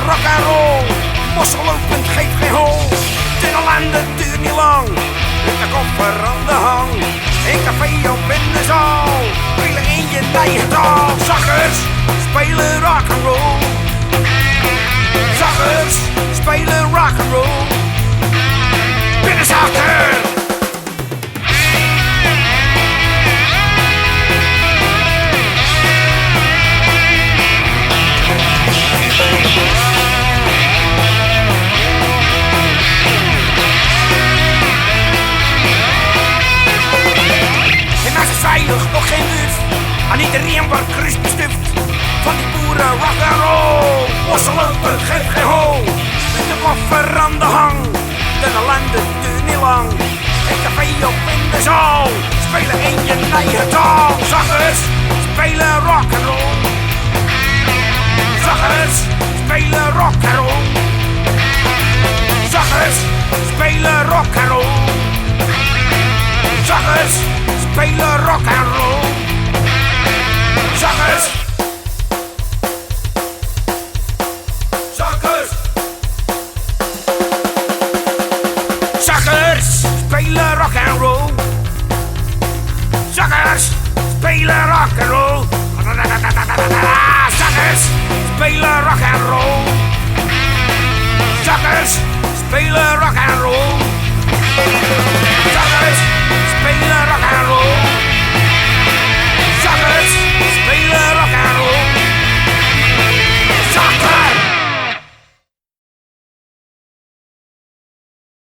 rock and roll. Mossel lopend geeft geen hol. Tunnelland, het duurt niet lang. Met de koffer aan de hang. Een café op in de zaal. Spelen in je eigen taal. Zakkers spelen rock and roll. Zakkers spelen rock and roll. Binnenzakker. Veilig, nog geen duf. Aan iedereen wordt krust bestuft. Van die boeren rock and roll. Mossel lopen, geef geen hol. Met de koffer aan de hang. De ellende duurt niet lang. Een café op in de zaal. Spelen in je eigen taal. Zakkers spelen rock and roll. Zakkers spelen rock and roll. Zakkers spelen rock and roll. Zakkers spelen rock and roll. Zakkers. Zakkers. Zakkers spelen rock and roll. Zakkers spelen rock and roll. Zakkers spelen rock and roll. Zakkers spelen rock and roll. Zakkers.